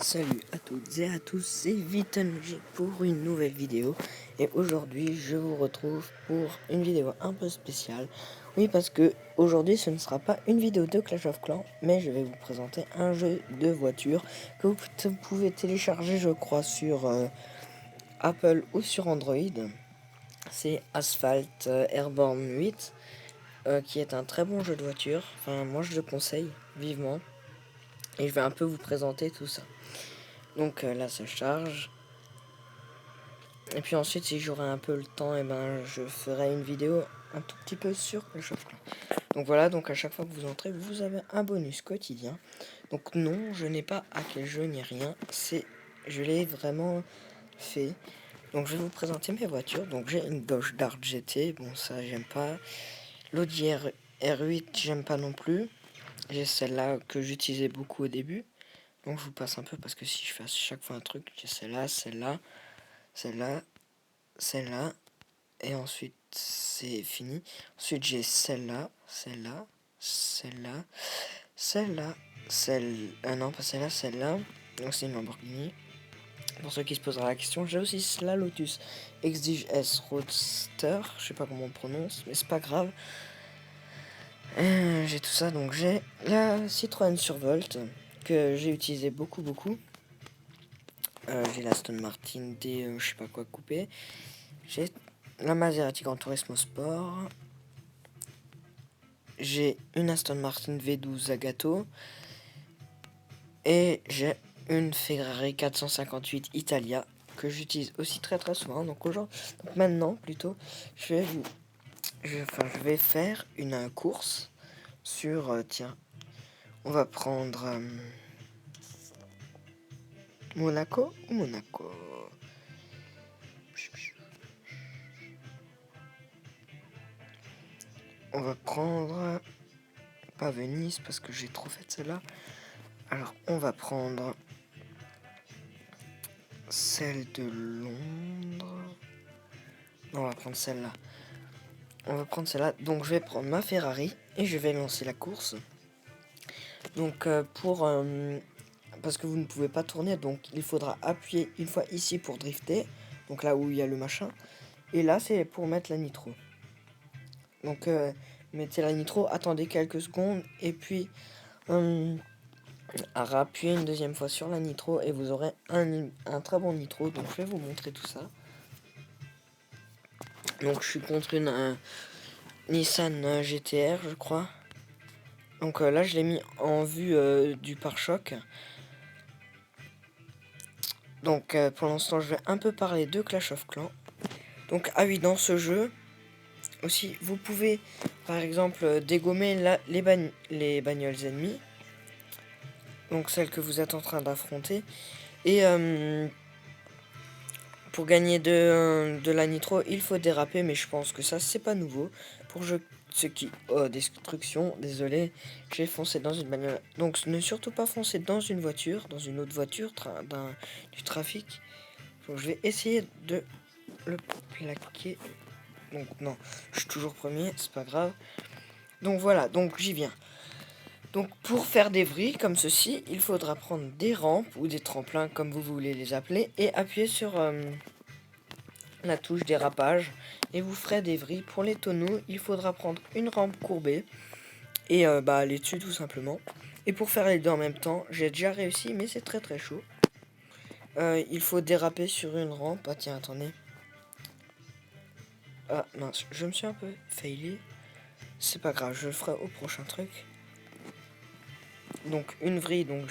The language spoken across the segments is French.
Salut à toutes et à tous, c'est VitaNG pour une nouvelle vidéo. Et aujourd'hui je vous retrouve pour une vidéo un peu spéciale. Oui, parce que aujourd'hui ce ne sera pas une vidéo de Clash of Clans, mais je vais vous présenter un jeu de voiture que vous pouvez télécharger, je crois, sur Apple ou sur Android. C'est Asphalt Airborne 8, qui est un très bon jeu de voiture. Enfin, moi je le conseille vivement. Et je vais un peu vous présenter tout ça. Donc là ça charge. Et puis ensuite, si j'aurai un peu le temps, et ben je ferai une vidéo un tout petit peu sur Clash of Clans. Donc voilà, donc à chaque fois que vous entrez, vous avez un bonus quotidien. Donc non, je n'ai pas à quel jeu ni rien. Je l'ai vraiment fait. Donc je vais vous présenter mes voitures. Donc j'ai une Dodge Dart GT. Bon, ça j'aime pas. L'Audi R8, j'aime pas non plus. J'ai celle-là que j'utilisais beaucoup au début. Donc je vous passe un peu parce que si je fais à chaque fois un truc, j'ai celle-là, celle-là, celle-là, celle-là. Et ensuite, c'est fini. Ensuite, j'ai celle-là, celle-là, celle-là, celle-là, celle... Ah non, pas celle-là, celle-là. Donc, c'est une Lamborghini. Pour ceux qui se posera la question, j'ai aussi la Lotus Exige S Roadster. Je sais pas comment on prononce, mais c'est pas grave. J'ai tout ça, donc j'ai la Citroën Survolt que j'ai utilisé beaucoup. J'ai la Aston Martin D, je sais pas quoi coupé. J'ai la Maserati Gran Turismo Sport. J'ai une Aston Martin V12 Zagato. Et j'ai une Ferrari 458 Italia que j'utilise aussi très souvent. Donc maintenant plutôt, je vais faire une course sur tiens, on va prendre Monaco ou Monaco. On va prendre pas Venise parce que j'ai trop fait celle-là. Alors on va prendre celle de Londres. Non, on va prendre celle-là. On va prendre celle-là. Donc je vais prendre ma Ferrari et je vais lancer la course. Donc parce que vous ne pouvez pas tourner, donc il faudra appuyer une fois ici pour drifter. Donc là où il y a le machin. Et là c'est pour mettre la nitro. Donc mettez la nitro, attendez quelques secondes et puis appuyez une deuxième fois sur la nitro et vous aurez un très bon nitro. Donc je vais vous montrer tout ça. Donc je suis contre une Nissan GTR, je crois. Donc là je l'ai mis en vue du pare-choc. Donc pour l'instant je vais un peu parler de Clash of Clans. Donc ah oui, dans ce jeu aussi vous pouvez par exemple dégommer les bagnoles ennemies. Donc celles que vous êtes en train d'affronter. Et pour gagner de la nitro il faut déraper, mais je pense que ça c'est pas nouveau. Pour ceux qui... Oh, destruction, désolé, j'ai foncé dans une bagnole. Donc ne surtout pas foncer dans une voiture, dans une autre voiture, du trafic. Donc je vais essayer de le plaquer. Donc non, je suis toujours premier, c'est pas grave. Donc voilà, donc j'y viens. Donc pour faire des vrilles comme ceci, il faudra prendre des rampes ou des tremplins comme vous voulez les appeler et appuyer sur la touche dérapage et vous ferez des vrilles. Pour les tonneaux, il faudra prendre une rampe courbée et aller dessus tout simplement. Et pour faire les deux en même temps, j'ai déjà réussi mais c'est très chaud. Il faut déraper sur une rampe. Ah tiens, attendez. Ah mince, je me suis un peu failé. C'est pas grave, je le ferai au prochain truc. Donc une vrille, donc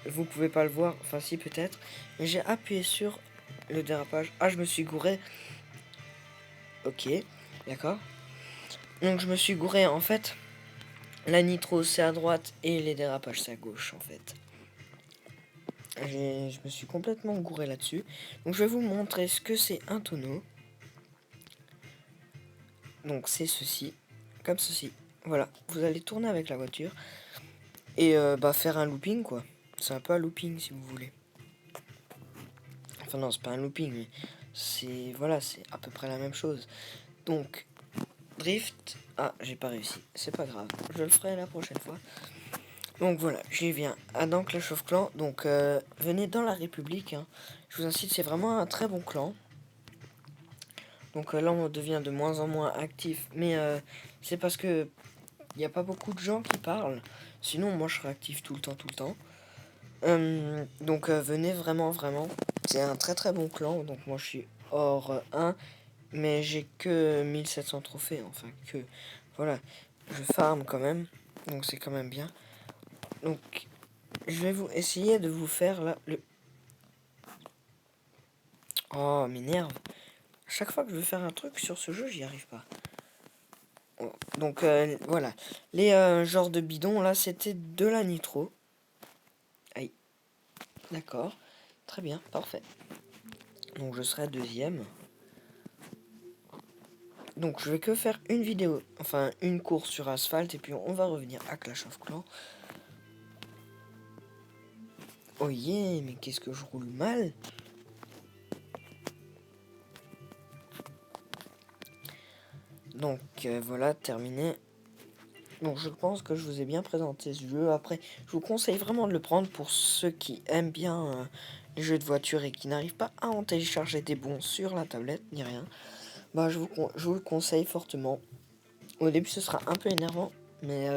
vous pouvez pas le voir, enfin si peut-être. Mais j'ai appuyé sur le dérapage. Ah, je me suis gouré. Ok, d'accord. Donc je me suis gouré en fait. La nitro c'est à droite et les dérapages c'est à gauche en fait. Je me suis complètement gouré là-dessus. Donc je vais vous montrer ce que c'est un tonneau. Donc c'est ceci, comme ceci. Voilà, vous allez tourner avec la voiture et faire un looping quoi. C'est un peu un looping si vous voulez. Enfin non, c'est pas un looping, mais c'est voilà, c'est à peu près la même chose. Donc drift, ah j'ai pas réussi, c'est pas grave, je le ferai la prochaine fois. Donc voilà, j'y viens. Dans Clash of Clans, donc venez dans la République, hein. Je vous incite, c'est vraiment un très bon clan. Donc là, on devient de moins en moins actif, mais c'est parce que il n'y a pas beaucoup de gens qui parlent. Sinon, moi, je serais actif tout le temps, tout le temps. Donc venez vraiment, vraiment. C'est un très très bon clan. Donc moi, je suis hors 1, mais j'ai que 1700 trophées. Enfin, que voilà, je farm quand même. Donc c'est quand même bien. Donc je vais vous essayer de vous faire là le... Oh, m'énerve. Chaque fois que je veux faire un truc sur ce jeu, j'y arrive pas. Donc voilà. Les genres de bidons là, c'était de la nitro. Aïe. D'accord. Très bien, parfait. Donc je serai deuxième. Donc je vais que faire une vidéo, enfin une course sur asphalte et puis on va revenir à Clash of Clans. Oh yeah, mais qu'est-ce que je roule mal. Donc voilà, terminé. Donc je pense que je vous ai bien présenté ce jeu. Après, je vous conseille vraiment de le prendre pour ceux qui aiment bien les jeux de voiture et qui n'arrivent pas à en télécharger des bons sur la tablette, ni rien. Bah je vous le conseille fortement. Au début ce sera un peu énervant, mais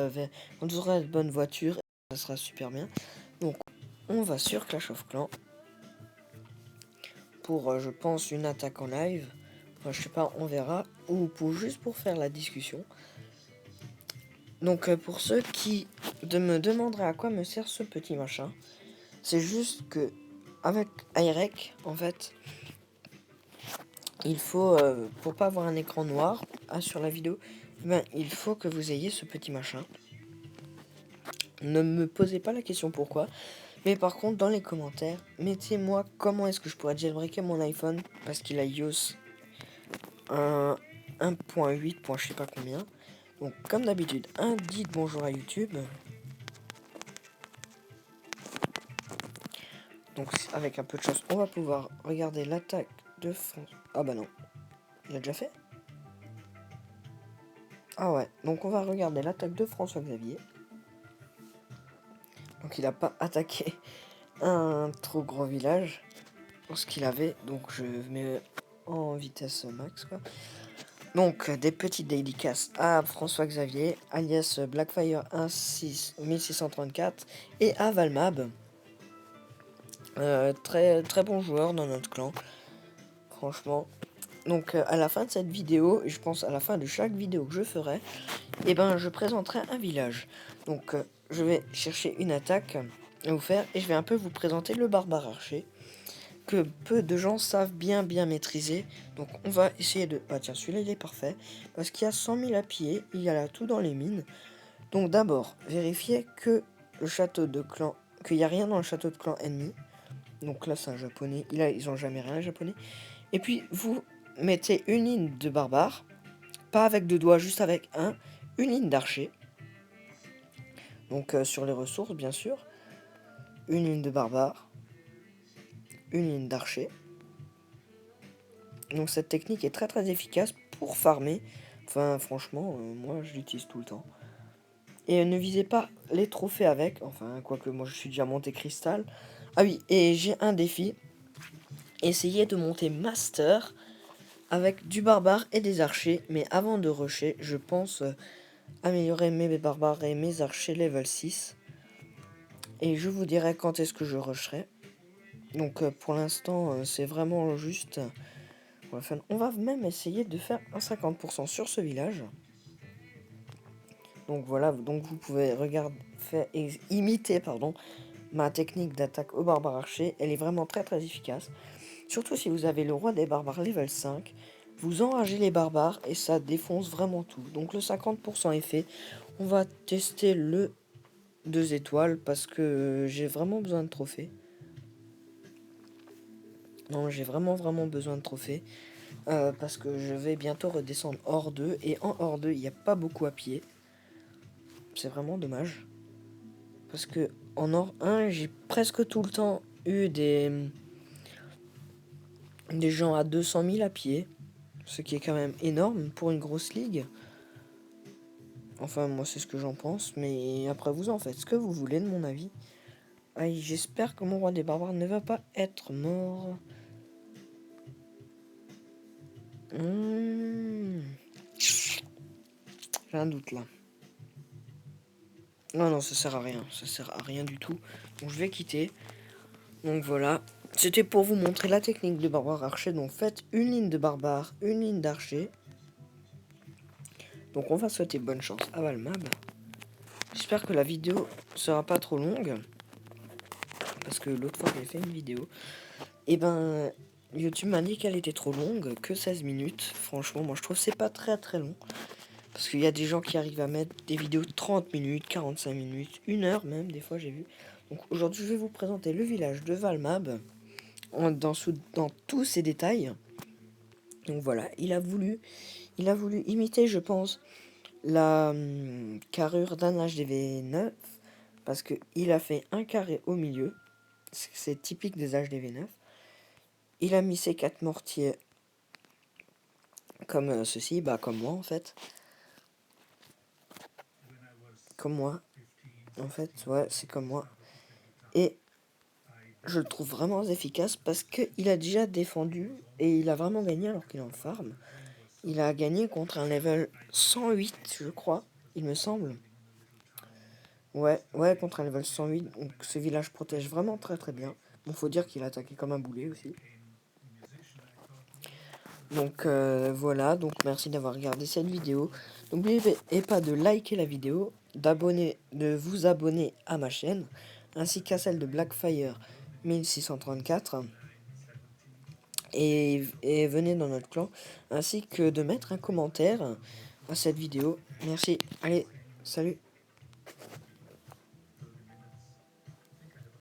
quand vous aurez de bonnes voitures, ça sera super bien. Donc on va sur Clash of Clans pour je pense une attaque en live. Enfin je sais pas, on verra. Ou pour juste pour faire la discussion. Donc pour ceux qui me demanderaient à quoi me sert ce petit machin, c'est juste que avec iRec en fait, il faut pour pas avoir un écran noir sur la vidéo, ben, il faut que vous ayez ce petit machin. Ne me posez pas la question pourquoi, mais par contre dans les commentaires, mettez-moi comment est-ce que je pourrais jailbreaker mon iPhone parce qu'il a iOS 1.8. Je sais pas combien. Donc comme d'habitude, dites bonjour à YouTube. Donc avec un peu de chance, on va pouvoir regarder l'attaque de France. Ah bah non, il a déjà fait. Ah ouais, donc on va regarder l'attaque de François Xavier. Donc il a pas attaqué un trop gros village pour ce qu'il avait. Donc je mets en vitesse max quoi. Donc des petites dédicaces à François Xavier, alias Blackfire 1634 et à Valmab. Très très bon joueur dans notre clan, franchement. Donc à la fin de cette vidéo, et je pense à la fin de chaque vidéo que je ferai, et ben je présenterai un village. Donc je vais chercher une attaque à vous faire et je vais un peu vous présenter le barbare archer que peu de gens savent bien maîtriser. Donc on va essayer de... Ah tiens, celui-là il est parfait parce qu'il y a 100 000 à pied, il y a là tout dans les mines. Donc d'abord, vérifiez que le château de clan, qu'il n'y a rien dans le château de clan ennemi. Donc là c'est un japonais, ils ont jamais rien les japonais. Et puis vous mettez une ligne de barbare, pas avec deux doigts, juste avec une ligne d'archer. Donc sur les ressources bien sûr, une ligne de barbare, une ligne d'archer. Donc cette technique est très très efficace pour farmer. Enfin franchement, moi je l'utilise tout le temps. Et ne visez pas les trophées avec, enfin quoique moi je suis déjà monté cristal. Ah oui, et j'ai un défi. Essayez de monter master avec du barbare et des archers. Mais avant de rusher, je pense améliorer mes barbares et mes archers level 6. Et je vous dirai quand est-ce que je rusherai. Donc pour l'instant, c'est vraiment juste... on va même essayer de faire un 50% sur ce village. Donc voilà, donc vous pouvez imiter ma technique d'attaque au barbare archer. Elle est vraiment très très efficace. Surtout si vous avez le roi des barbares level 5. Vous enragez les barbares et ça défonce vraiment tout. Donc le 50% est fait. On va tester le 2 étoiles parce que j'ai vraiment besoin de trophées. Non, j'ai vraiment besoin de trophées. Parce que je vais bientôt redescendre hors 2. Et en hors 2, il n'y a pas beaucoup à pied. C'est vraiment dommage. Parce que en or 1, j'ai presque tout le temps eu des gens à 200 000 à pied. Ce qui est quand même énorme pour une grosse ligue. Enfin, moi, c'est ce que j'en pense, mais après, vous en faites ce que vous voulez de mon avis. Aïe, j'espère que mon roi des barbares ne va pas être mort. J'ai un doute, là. Non, non, ça sert à rien. Ça sert à rien du tout. Donc, je vais quitter. Donc, voilà. C'était pour vous montrer la technique de barbare archer. Donc, faites une ligne de barbare, une ligne d'archer. Donc, on va souhaiter bonne chance à Valmab. J'espère que la vidéo sera pas trop longue. Parce que l'autre fois, j'ai fait une vidéo. Et ben, YouTube m'a dit qu'elle était trop longue, que 16 minutes. Franchement, moi, je trouve que c'est pas très très long. Parce qu'il y a des gens qui arrivent à mettre des vidéos de 30 minutes, 45 minutes, 1 heure même, des fois j'ai vu. Donc aujourd'hui je vais vous présenter le village de Valmab dans tous ses détails. Donc voilà, il a voulu imiter, je pense, la carrure d'un HDV9. Parce qu'il a fait un carré au milieu. C'est typique des HDV9. Il a mis ses 4 mortiers comme ceci, bah comme moi en fait. Comme moi. En fait, ouais, c'est comme moi. Et je le trouve vraiment efficace parce qu'il a déjà défendu et il a vraiment gagné alors qu'il est en farm. Il a gagné contre un level 108, je crois, il me semble. Ouais, contre un level 108. Donc ce village protège vraiment très très bien. Bon, faut dire qu'il a attaqué comme un boulet aussi. Donc voilà, donc merci d'avoir regardé cette vidéo. N'oubliez pas de liker la vidéo, de vous abonner à ma chaîne, ainsi qu'à celle de Blackfire 1634. Et venez dans notre clan, ainsi que de mettre un commentaire à cette vidéo. Merci, allez, salut.